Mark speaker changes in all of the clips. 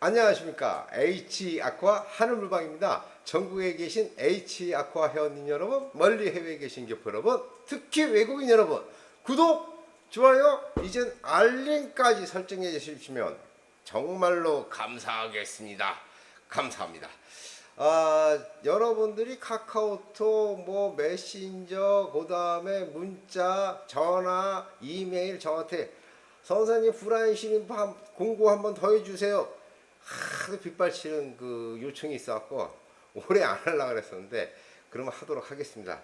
Speaker 1: 안녕하십니까. H아쿠아 하늘물방입니다. 전국에 계신 H아쿠아 회원님 여러분, 멀리 해외에 계신 교포 여러분, 특히 외국인 여러분, 구독, 좋아요, 이젠 알림까지 설정해 주시면 정말로 감사하겠습니다. 감사합니다. 여러분들이 카카오톡, 메신저, 그 다음에 문자, 전화, 이메일 저한테 선생님 불안실인 공고 한번 더 해주세요. 하도 빗발치는 그 요청이 있어갖고 오래 안 하려고 그랬었는데 그러면 하도록 하겠습니다.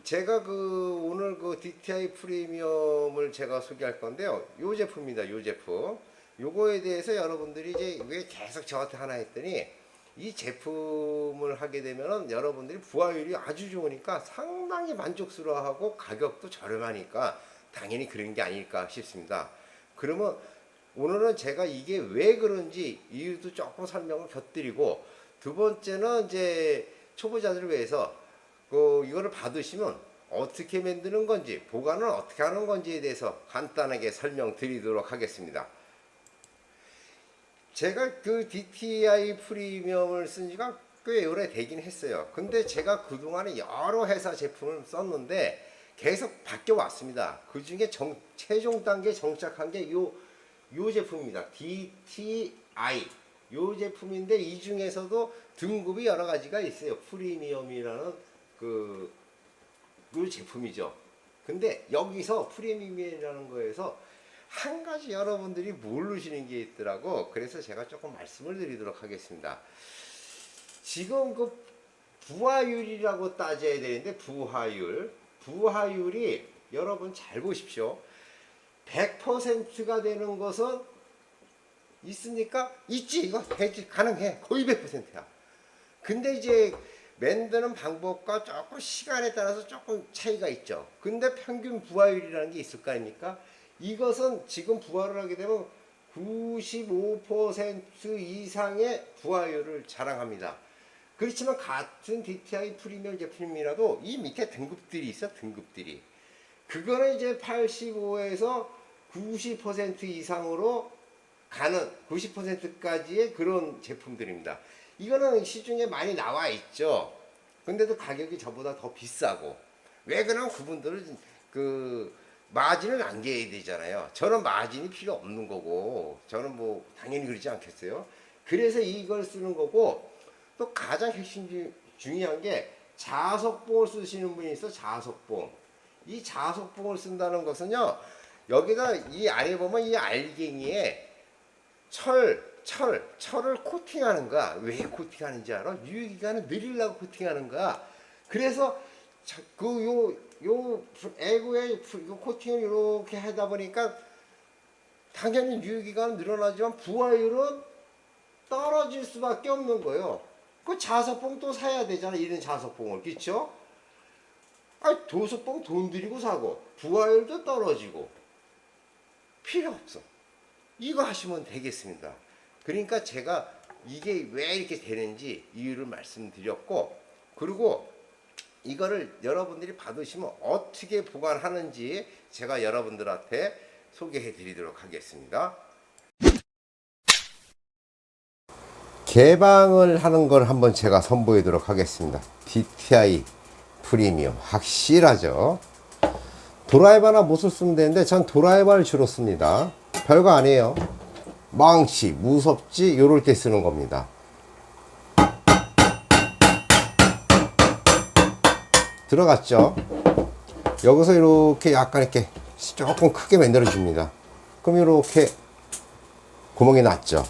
Speaker 1: 제가 오늘 DTI 프리미엄을 제가 소개할 건데요. 요 제품입니다. 요 제품. 요거에 대해서 여러분들이 이제 왜 계속 저한테 하나 했더니 이 제품을 하게 되면은 여러분들이 부하율이 아주 좋으니까 상당히 만족스러워하고 가격도 저렴하니까 당연히 그런 게 아닐까 싶습니다. 그러면 오늘은 제가 이게 왜 그런지 이유도 조금 설명을 곁들이고, 두 번째는 이제 초보자들을 위해서 이거를 받으시면 어떻게 만드는 건지, 보관을 어떻게 하는 건지에 대해서 간단하게 설명드리도록 하겠습니다. 제가 DTI 프리미엄을 쓴 지가 꽤 오래되긴 했어요. 근데 제가 그동안에 여러 회사 제품을 썼는데 계속 바뀌어 왔습니다. 그 중에 최종 단계 정착한 게 요 제품입니다. DTI 요 제품인데 이 중에서도 등급이 여러 가지가 있어요. 프리미엄이라는 요 제품이죠. 근데 여기서 프리미엄이라는 거에서 한 가지 여러분들이 모르시는 게 있더라고. 그래서 제가 조금 말씀을 드리도록 하겠습니다. 지금 부하율이라고 따져야 되는데, 부하율이 여러분 잘 보십시오. 100%가 되는 것은 있으니까 있지, 이거 되지, 가능해, 거의 100%야. 근데 이제 만드는 방법과 조금 시간에 따라서 조금 차이가 있죠. 근데 평균 부하율이라는 게 있을 거 아닙니까? 이것은 지금 부하를 하게 되면 95% 이상의 부하율을 자랑합니다. 그렇지만 같은 DTI 프리미엄 제품이라도 이 밑에 등급들이 있어. 등급들이 그거는 이제 85에서 90% 이상으로 가는 90%까지의 그런 제품들입니다. 이거는 시중에 많이 나와 있죠. 근데도 가격이 저보다 더 비싸고, 왜 그러면 그분들은 마진을 남겨야 되잖아요. 저는 마진이 필요 없는 거고, 저는 당연히 그러지 않겠어요. 그래서 이걸 쓰는 거고, 또 가장 핵심 중요한 게 자석봉을 쓰시는 분이 있어. 자석봉. 이 자석봉을 쓴다는 것은요, 여기다 이 안에 보면 이 알갱이에 철을 코팅하는 거야. 왜 코팅하는지 알아? 유효기간을 늘리려고 코팅하는 거야. 그래서 요 애구에 코팅을 이렇게 하다 보니까 당연히 유효기간은 늘어나지만 부하율은 떨어질 수밖에 없는 거예요. 그 자석봉 또 사야 되잖아. 이런 자석봉을. 그렇죠? 도석봉 돈 들이고 사고 부하율도 떨어지고 필요 없어. 이거 하시면 되겠습니다. 그러니까 제가 이게 왜 이렇게 되는지 이유를 말씀드렸고, 그리고 이거를 여러분들이 받으시면 어떻게 보관하는지 제가 여러분들한테 소개해 드리도록 하겠습니다. 개방을 하는 걸 한번 제가 선보이도록 하겠습니다. DTI 프리미엄 확실하죠. 드라이버나 못을 쓰면 되는데 전 드라이버를 주로 씁니다. 별거 아니에요. 망치, 무섭지, 요럴 때 쓰는 겁니다. 들어갔죠? 여기서 이렇게 약간 이렇게 조금 크게 만들어 줍니다. 그럼 이렇게 구멍이 났죠?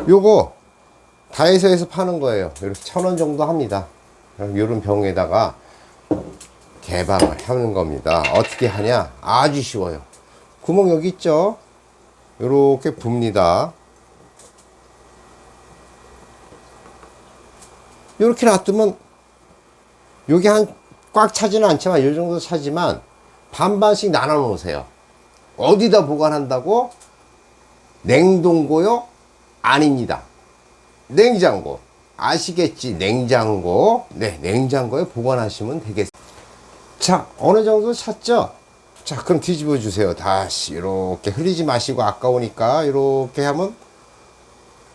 Speaker 1: 요거 다이소에서 파는 거예요. 이렇게 1,000원 정도 합니다. 요런 병에다가 개방을 하는 겁니다. 어떻게 하냐? 아주 쉬워요. 구멍 여기 있죠? 요렇게 붑니다. 요렇게 놔두면 여기 꽉 차지는 않지만 이 정도 차지만 반반씩 나눠 놓으세요. 어디다 보관한다고? 냉동고요? 아닙니다. 냉장고. 아시겠지? 냉장고. 네, 냉장고에 보관하시면 되겠습니다. 자, 어느 정도 찼죠? 자, 그럼 뒤집어 주세요. 다시 이렇게 흘리지 마시고, 아까우니까 이렇게 하면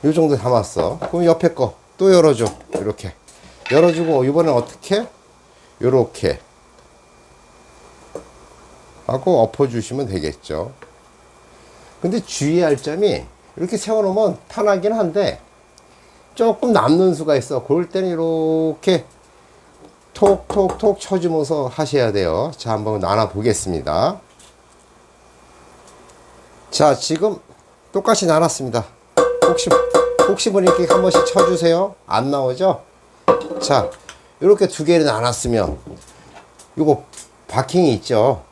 Speaker 1: 요 정도 담았어. 그럼 옆에 거 또 열어줘. 이렇게 열어주고 이번엔 어떻게? 요렇게 하고 엎어주시면 되겠죠. 근데 주의할 점이 이렇게 세워놓으면 편하긴 한데 조금 남는 수가 있어. 그럴 때는 이렇게 톡톡톡 쳐주면서 하셔야 돼요. 자, 한번 나눠 보겠습니다. 자, 지금 똑같이 나눴습니다. 혹시 이렇게 한 번씩 쳐주세요. 안 나오죠? 자, 이렇게 두 개를 나눴으면 요거 바킹이 있죠.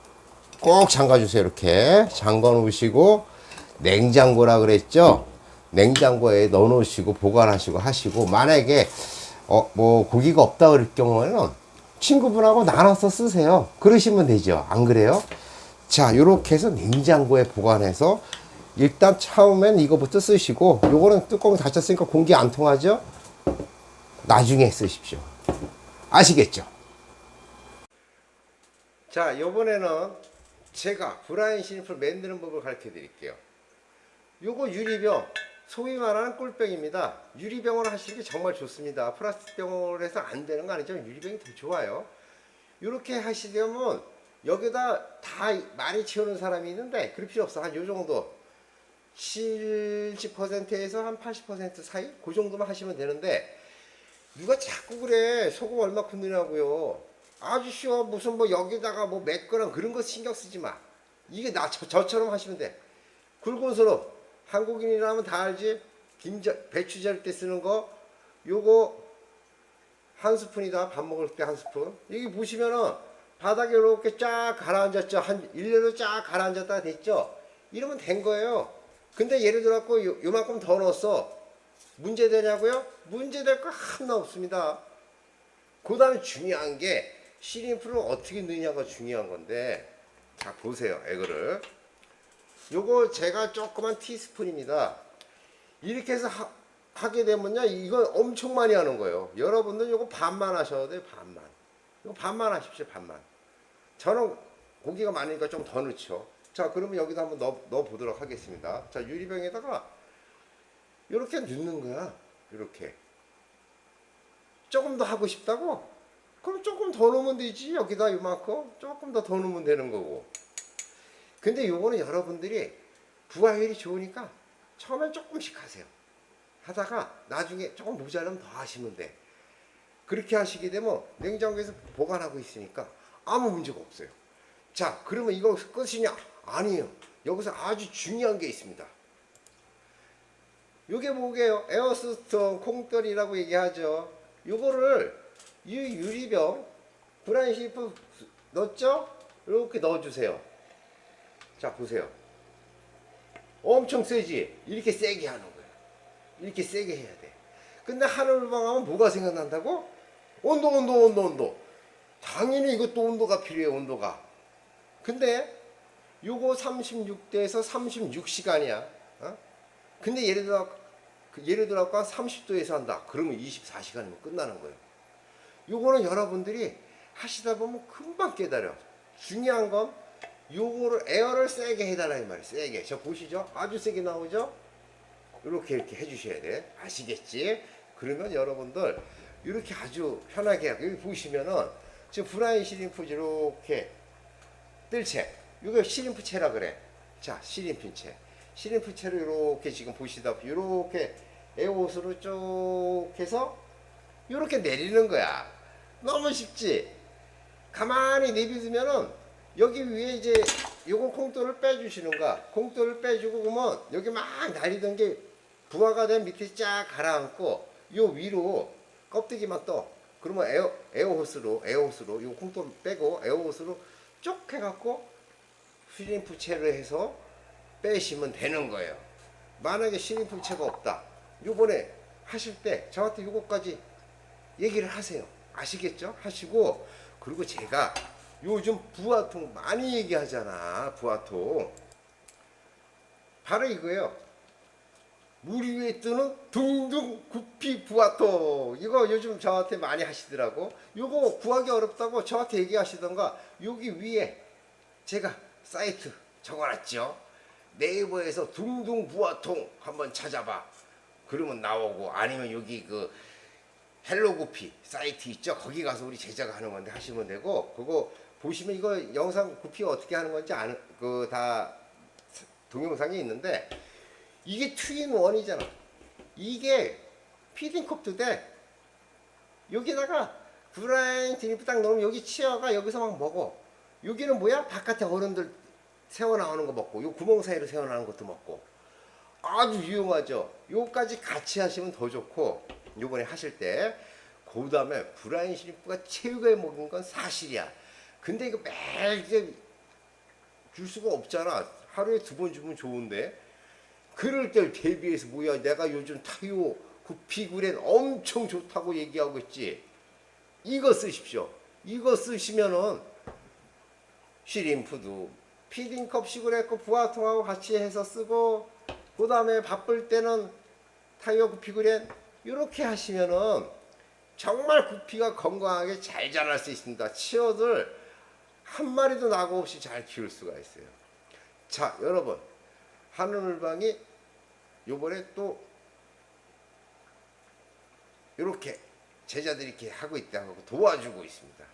Speaker 1: 꼭 잠가주세요. 이렇게 잠가 놓으시고 냉장고라 그랬죠. 냉장고에 넣어 놓으시고 보관하시고 하시고, 만약에 뭐 고기가 없다 그럴 경우에는 친구분하고 나눠서 쓰세요. 그러시면 되죠. 안 그래요? 자, 요렇게 해서 냉장고에 보관해서 일단 처음엔 이거부터 쓰시고, 요거는 뚜껑 닫혔으니까 공기 안 통하죠? 나중에 쓰십시오. 아시겠죠? 자, 요번에는 제가 브라인 시림프 만드는 법을 가르쳐 드릴게요. 요거 유리병, 소위 말하는 꿀병입니다. 유리병으로 하시는 게 정말 좋습니다. 플라스틱 병으로 해서 안 되는 거 아니죠? 유리병이 더 좋아요. 이렇게 하시려면 여기다 다 많이 채우는 사람이 있는데 그럴 필요 없어. 한 요 정도 70%에서 한 80% 사이 그 정도만 하시면 되는데, 누가 자꾸 그래 소금 얼마큼 넣냐고요. 아주 쉬워. 무슨 뭐 여기다가 뭐 맵거나 그런 거 신경 쓰지 마. 이게 저처럼 하시면 돼. 굵은 소금, 한국인이라면 다 알지. 배추 절 때 쓰는 거, 요거 한 스푼이다. 밥 먹을 때 한 스푼. 여기 보시면은 바닥에 이렇게 쫙 가라앉았죠. 한 일렬로 쫙 가라앉았다 됐죠. 이러면 된 거예요. 근데 예를 들어갖고 요만큼 더 넣었어. 문제 되냐고요? 문제 될 거 하나 없습니다. 그 다음에 중요한 게 시림프를 어떻게 넣느냐가 중요한 건데, 자 보세요. 이거를 요거 제가 조그만 티스푼입니다. 이렇게 해서 하게 되면요, 이건 엄청 많이 하는 거예요. 여러분들 요거 반만 하셔도 돼요. 반만. 요거 반만 하십시오. 반만. 저는 고기가 많으니까 좀 더 넣죠. 자, 그러면 여기다 한번 넣어 보도록 하겠습니다. 자, 유리병에다가 이렇게 넣는 거야. 이렇게. 조금 더 하고 싶다고? 그럼 조금 더 넣으면 되지. 여기다 이만큼 조금 더 넣으면 되는 거고. 근데 요거는 여러분들이 부하율이 좋으니까 처음엔 조금씩 하세요. 하다가 나중에 조금 모자라면 더 하시면 돼. 그렇게 하시게 되면 냉장고에서 보관하고 있으니까 아무 문제가 없어요. 자, 그러면 이거 끝이냐? 아니에요. 여기서 아주 중요한 게 있습니다. 요게 뭐게요? 에어스톤 콩떨이라고 얘기하죠. 요거를 이 유리병 브라인 시리프 넣었죠? 이렇게 넣어주세요. 자, 보세요. 엄청 세지? 이렇게 세게 하는 거예요. 이렇게 세게 해야 돼. 근데 하늘방 하면 뭐가 생각난다고? 온도. 당연히 이것도 온도가 필요해. 온도가. 근데 요거 36도에서 36시간이야. 어? 근데 예를 들어 30도에서 한다. 그러면 24시간이면 끝나는 거예요. 요거는 여러분들이 하시다 보면 금방 깨달아. 중요한 건 요거를 에어를 세게 해달라 이 말이에요. 세게. 저 보시죠? 아주 세게 나오죠? 이렇게 해주셔야 돼. 아시겠지? 그러면 여러분들 이렇게 아주 편하게 하고, 여기 보시면은 지금 브라인 시림프 이렇게 뜰채, 이거 시림프채라 그래. 자, 시림프채. 시림프채를 이렇게 지금 보시다시피 이렇게 에어호스로 쭉 해서 이렇게 내리는 거야. 너무 쉽지? 가만히 내비두면은 여기 위에 이제 요거 콩돌을 빼주시는 거야. 콩돌을 빼주고 그러면 여기 막 날리던 게 부하가 된 밑에 쫙 가라앉고 요 위로 껍데기만 떠. 그러면 에어호스로 요 콩돌 빼고 에어호스로 쭉 해갖고 시림프채를 해서 빼시면 되는 거예요. 만약에 시림프채가 없다, 요번에 하실 때 저한테 요거까지 얘기를 하세요. 아시겠죠? 하시고, 그리고 제가 요즘 부하통 많이 얘기하잖아. 부하통 바로 이거예요. 물 위에 뜨는 둥둥 구피 부하통. 이거 요즘 저한테 많이 하시더라고. 요거 구하기 어렵다고 저한테 얘기하시던가, 여기 위에 제가 사이트 적어놨죠. 네이버에서 둥둥 부하통 한번 찾아봐. 그러면 나오고, 아니면 여기 그 헬로구피 사이트 있죠? 거기 가서 우리 제자가 하는 건데 하시면 되고, 그거 보시면 이거 영상 구피 어떻게 하는 건지 아는 그 다 동영상이 있는데, 이게 투인원이잖아. 이게 피딩컵도 돼. 여기다가 브라인 드리프 딱 넣으면 여기 치어가 여기서 막 먹어. 여기는 뭐야? 바깥에 어른들 새어 나오는 거 먹고, 요 구멍 사이로 새어 나오는 것도 먹고. 아주 유용하죠. 요까지 같이 하시면 더 좋고, 요번에 하실 때, 그 다음에 브라인 시림프가 최고에 먹은 건 사실이야. 근데 이거 매일 이제 줄 수가 없잖아. 하루에 2번 주면 좋은데. 그럴 때 대비해서 뭐야, 내가 요즘 타요 구피구렌 엄청 좋다고 얘기하고 있지. 이거 쓰십시오. 이거 쓰시면은 시림프도 피딩컵 시그레코 부화통하고 같이 해서 쓰고, 그 다음에 바쁠 때는 타이어 구피구렌 이렇게 하시면은 정말 구피가 건강하게 잘 자랄 수 있습니다. 치어들 한 마리도 낙오 없이 잘 키울 수가 있어요. 자, 여러분, 한우물방이 요번에 또 이렇게 제자들이 이렇게 하고 있다고 도와주고 있습니다.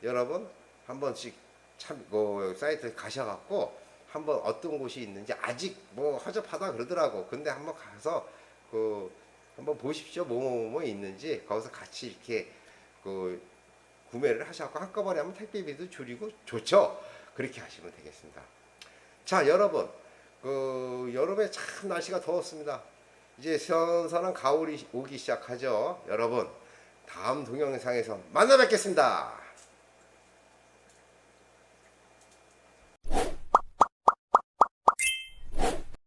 Speaker 1: 여러분 한 번씩 참 그 사이트 가셔갖고 한번 어떤 곳이 있는지, 아직 뭐 허접하다 그러더라고. 근데 한번 가서 그 한번 보십시오. 뭐뭐 있는지. 거기서 같이 이렇게 그 구매를 하셔갖고 한꺼번에 하면 택배비도 줄이고 좋죠. 그렇게 하시면 되겠습니다. 자, 여러분, 그 여름에 참 날씨가 더웠습니다. 이제 선선한 가을이 오기 시작하죠. 여러분, 다음 동영상에서 만나 뵙겠습니다.